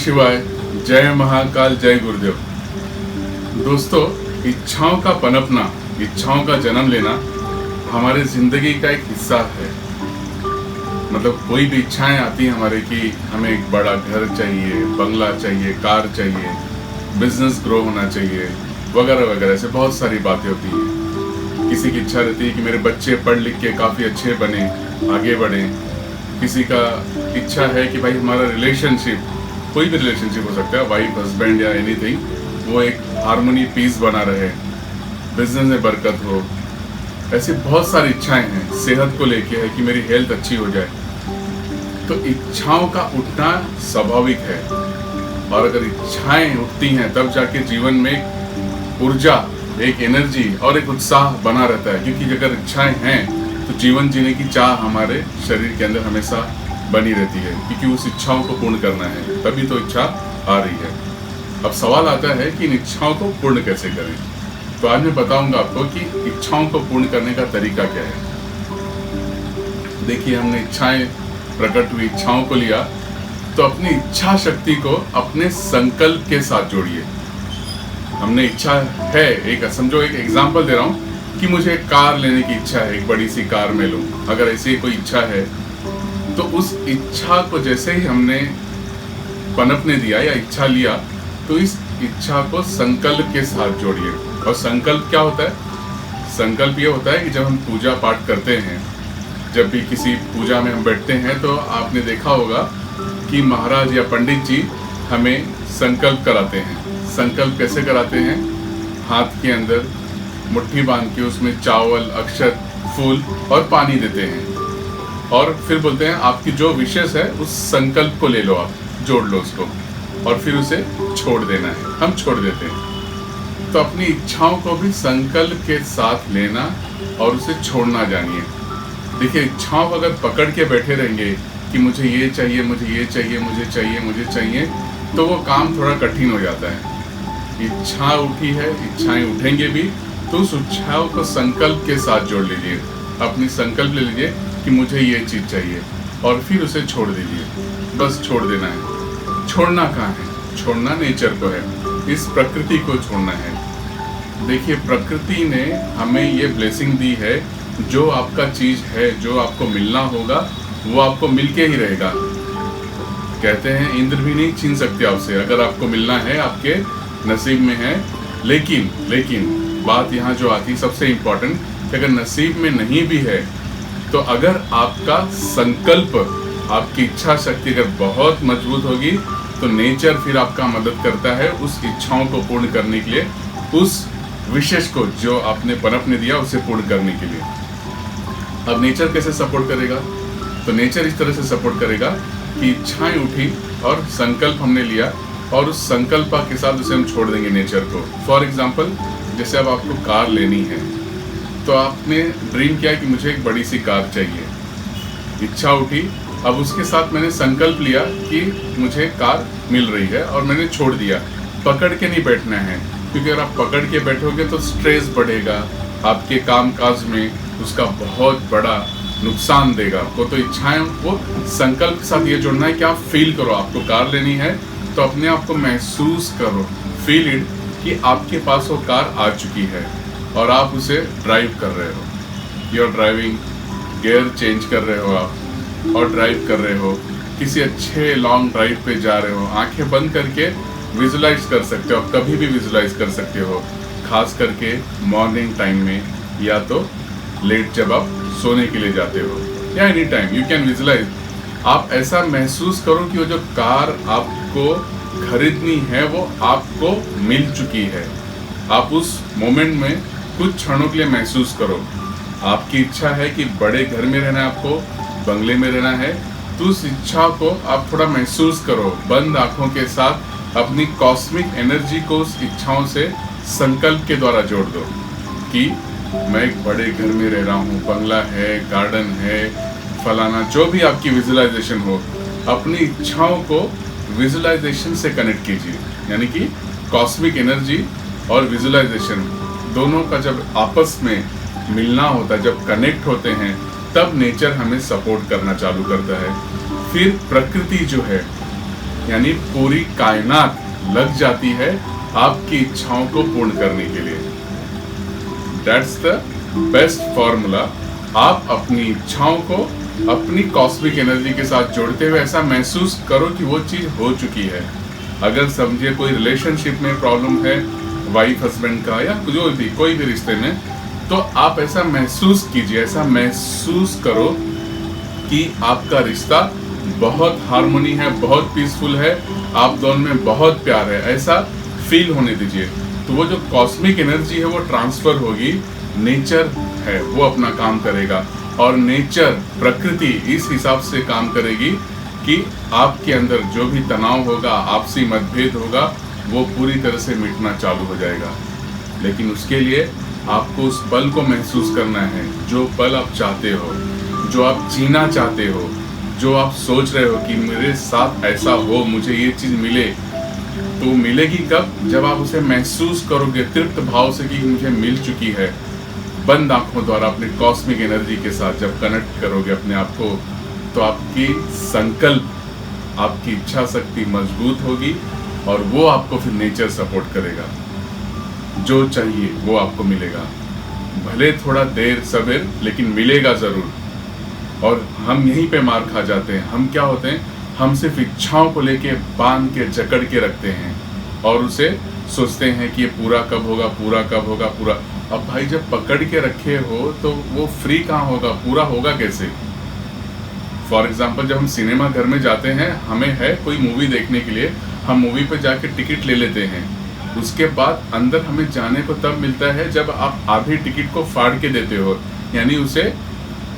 शिवाय, जय महाकाल, जय गुरुदेव। दोस्तों, इच्छाओं का पनपना, इच्छाओं का जन्म लेना हमारे जिंदगी का एक हिस्सा है। मतलब कोई भी इच्छाएं आती हैं हमारे कि हमें एक बड़ा घर चाहिए, बंगला चाहिए, कार चाहिए, बिजनेस ग्रो होना चाहिए, वगैरह वगैरह, ऐसे बहुत सारी बातें होती हैं। किसी की इच्छा रहती है कि मेरे बच्चे पढ़ लिख के काफ़ी अच्छे बने, आगे बढ़ें। किसी का इच्छा है कि भाई हमारा रिलेशनशिप, कोई भी रिलेशनशिप हो सकता है, वाइफ हस्बैंड या एनीथिंग, वो एक हार्मनी पीस बना रहे, बिजनेस में बरकत हो। ऐसी बहुत सारी इच्छाएं हैं। सेहत को लेके है कि मेरी हेल्थ अच्छी हो जाए। तो इच्छाओं का उठना स्वाभाविक है, और अगर इच्छाएं उठती हैं तब जाके जीवन में एक ऊर्जा, एक एनर्जी और एक उत्साह बना रहता है। क्योंकि अगर इच्छाएं हैं तो जीवन जीने की चाह हमारे शरीर के अंदर हमेशा बनी रहती है, क्योंकि उस इच्छाओं को पूर्ण करना है, तभी तो इच्छा आ रही है। अब सवाल आता है कि इन इच्छाओं को पूर्ण कैसे करें। तो आज मैं बताऊंगा आपको कि इच्छाओं को पूर्ण करने का तरीका क्या है। देखिए, हमने इच्छाएं, प्रकट हुई इच्छाओं को लिया, तो अपनी इच्छा शक्ति को अपने संकल्प के साथ जोड़िए। हमने इच्छा है, एक समझो, एक एग्जांपल दे रहा हूँ कि मुझे कार लेने की इच्छा है, एक बड़ी सी कार में लूँ। अगर ऐसी कोई इच्छा है तो उस इच्छा को जैसे ही हमने पनपने दिया या इच्छा लिया, तो इस इच्छा को संकल्प के साथ जोड़िए। और संकल्प क्या होता है? संकल्प ये होता है कि जब हम पूजा पाठ करते हैं, जब भी किसी पूजा में हम बैठते हैं, तो आपने देखा होगा कि महाराज या पंडित जी हमें संकल्प कराते हैं। संकल्प कैसे कराते हैं? हाथ के अंदर मुट्ठी बांध के उसमें चावल, अक्षत, फूल और पानी देते हैं, और फिर बोलते हैं आपकी जो विशेष है उस संकल्प को ले लो, आप जोड़ लो उसको, और फिर उसे छोड़ देना है। हम छोड़ देते हैं। तो अपनी इच्छाओं को भी संकल्प के साथ लेना और उसे छोड़ना जानिए। देखिए, इच्छाओं को अगर पकड़ के बैठे रहेंगे कि मुझे ये चाहिए, मुझे ये चाहिए, मुझे चाहिए, मुझे चाहिए, तो वो काम थोड़ा कठिन हो जाता है। इच्छा उठी है, इच्छाएं उठेंगे भी, तो उस इच्छाओं को संकल्प के साथ जोड़ लीजिए। अपनी संकल्प ले लीजिए कि मुझे ये चीज़ चाहिए, और फिर उसे छोड़ दीजिए। बस छोड़ देना है। छोड़ना कहाँ है? छोड़ना नेचर को है, इस प्रकृति को छोड़ना है। देखिए, प्रकृति ने हमें ये ब्लेसिंग दी है, जो आपका चीज़ है, जो आपको मिलना होगा, वो आपको मिलके ही रहेगा। कहते हैं इंद्र भी नहीं छीन सकते आपसे। अगर आपको मिलना है, आपके नसीब में है। लेकिन बात यहाँ जो आती, सबसे इम्पोर्टेंट, कि अगर नसीब में नहीं भी है, तो अगर आपका संकल्प, आपकी इच्छा शक्ति अगर बहुत मजबूत होगी, तो नेचर फिर आपका मदद करता है उस इच्छाओं को पूर्ण करने के लिए, उस विशेष को जो आपने पनपने दिया उसे पूर्ण करने के लिए। अब नेचर कैसे सपोर्ट करेगा? तो नेचर इस तरह से सपोर्ट करेगा कि इच्छाएं उठी और संकल्प हमने लिया, और उस संकल्प के साथ उसे हम छोड़ देंगे नेचर को। फॉर एग्जाम्पल, जैसे अब आपको कार लेनी है, तो आपने ड्रीम किया कि मुझे एक बड़ी सी कार चाहिए। इच्छा उठी, अब उसके साथ मैंने संकल्प लिया कि मुझे कार मिल रही है, और मैंने छोड़ दिया। पकड़ के नहीं बैठना है, क्योंकि अगर आप पकड़ के बैठोगे तो स्ट्रेस बढ़ेगा आपके काम काज में, उसका बहुत बड़ा नुकसान देगा आपको। तो इच्छाएं को संकल्प के साथ ये जोड़ना है कि आप फील करो, आपको कार लेनी है, तो अपने आप को महसूस करो, फील इट, कि आपके पास वो कार आ चुकी है और आप उसे ड्राइव कर रहे हो। You are driving, gear change कर रहे हो आप और ड्राइव कर रहे हो, किसी अच्छे लॉन्ग ड्राइव पे जा रहे हो। आंखें बंद करके विजुलाइज कर सकते हो, आप कभी भी विजुलाइज कर सकते हो, खास करके मॉर्निंग टाइम में, या तो लेट जब आप सोने के लिए जाते हो, या any time you can visualise. आप ऐसा महसूस करो कि वो जो कार आपको खरीदनी है वो आपको मिल चुकी है। आप उस मोमेंट में कुछ क्षणों के लिए महसूस करो। आपकी इच्छा है कि बड़े घर में रहना है, आपको बंगले में रहना है, तो उस इच्छा को आप थोड़ा महसूस करो। बंद आंखों के साथ अपनी कॉस्मिक एनर्जी को उस इच्छाओं से संकल्प के द्वारा जोड़ दो कि मैं एक बड़े घर में रह रहा हूँ, बंगला है, गार्डन है, फलाना, जो भी आपकी विजुलाइजेशन हो, अपनी इच्छाओं को विजुलाइजेशन से कनेक्ट कीजिए। यानी कि कॉस्मिक एनर्जी और विजुलाइजेशन दोनों का जब आपस में मिलना होता है, जब कनेक्ट होते हैं, तब नेचर हमें सपोर्ट करना चालू करता है। फिर प्रकृति जो है यानी पूरी कायनात लग जाती है आपकी इच्छाओं को पूर्ण करने के लिए। That's the best formula. आप अपनी इच्छाओं को अपनी कॉस्मिक एनर्जी के साथ जोड़ते हुए ऐसा महसूस करो कि वो चीज हो चुकी है। अगर समझिए कोई रिलेशनशिप में प्रॉब्लम है, वाइफ हस्बैंड का या जो भी कोई भी रिश्ते में, तो आप ऐसा महसूस कीजिए, ऐसा महसूस करो कि आपका रिश्ता बहुत हार्मोनी है, बहुत पीसफुल है, आप दोनों में बहुत प्यार है, ऐसा फील होने दीजिए। तो वो जो कॉस्मिक एनर्जी है वो ट्रांसफर होगी, नेचर है वो अपना काम करेगा, और नेचर प्रकृति इस हिसाब से काम करेगी कि आपके अंदर जो भी तनाव होगा, आपसी मतभेद होगा, वो पूरी तरह से मिटना चालू हो जाएगा। लेकिन उसके लिए आपको उस पल को महसूस करना है, जो पल आप चाहते हो, जो आप जीना चाहते हो, जो आप सोच रहे हो कि मेरे साथ ऐसा हो, मुझे ये चीज़ मिले। तो मिलेगी कब? जब आप उसे महसूस करोगे तृप्त भाव से कि मुझे मिल चुकी है, बंद आंखों द्वारा अपने कॉस्मिक एनर्जी के साथ जब कनेक्ट करोगे अपने आप को, तो आपकी संकल्प, आपकी इच्छा शक्ति मजबूत होगी, और वो आपको फिर नेचर सपोर्ट करेगा। जो चाहिए वो आपको मिलेगा, भले थोड़ा देर सवेर, लेकिन मिलेगा ज़रूर। और हम यहीं पे मार खा जाते हैं। हम क्या होते हैं, हम सिर्फ इच्छाओं को लेके बांध के जकड़ के रखते हैं, और उसे सोचते हैं कि ये पूरा कब होगा, पूरा कब होगा, पूरा। अब भाई जब पकड़ के रखे हो तो वो फ्री कहाँ होगा, पूरा होगा कैसे? फॉर एग्जाम्पल, जब हम सिनेमा घर में जाते हैं, हमें है कोई मूवी देखने के लिए, हम मूवी पे जाके टिकट ले लेते हैं। उसके बाद अंदर हमें जाने को तब मिलता है जब आप आधी टिकट को फाड़ के देते हो, यानी उसे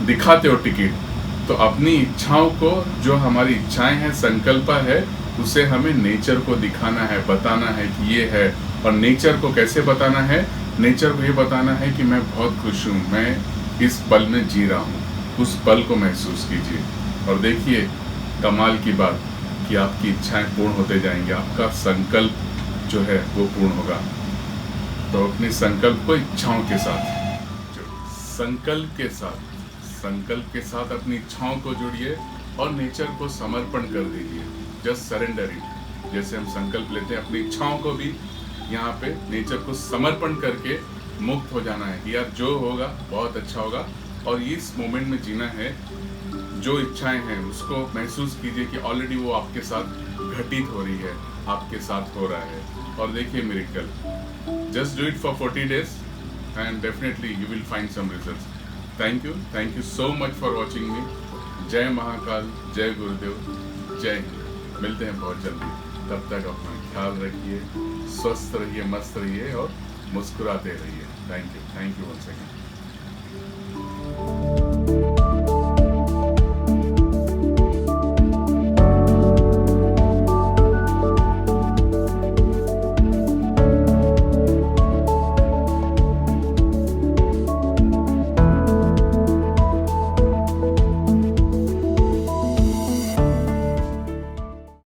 दिखाते हो टिकट। तो अपनी इच्छाओं को, जो हमारी इच्छाएं हैं, संकल्प है, उसे हमें नेचर को दिखाना है, बताना है कि ये है। और नेचर को कैसे बताना है? नेचर को ये बताना है कि मैं बहुत खुश हूँ, मैं इस पल में जी रहा हूँ। उस पल को महसूस कीजिए, और देखिए कमाल की बात कि आपकी इच्छाएं पूर्ण होते जाएंगे, आपका संकल्प जो है वो पूर्ण होगा। तो अपने संकल्प को इच्छाओं के साथ, संकल्प के साथ अपनी इच्छाओं को जोड़िए और नेचर को समर्पण कर दीजिए। Just surrender it. जैसे हम संकल्प लेते हैं, अपनी इच्छाओं को भी यहाँ पे नेचर को समर्पण करके मुक्त हो जाना है कि यार जो होगा बहुत अच्छा होगा, और इस मोमेंट में जीना है। जो इच्छाएं हैं उसको महसूस कीजिए कि ऑलरेडी वो आपके साथ घटित हो रही है, आपके साथ हो रहा है। और देखिए miracle. Just do it for 40 days and definitely you will find some results. Thank you so much for watching me. जय महाकाल, जय गुरुदेव, जय हिंद। मिलते हैं बहुत जल्दी। तब तक अपना ख्याल रखिए, स्वस्थ रहिए, मस्त रहिए और मुस्कुराते रहिए। Thank you once again.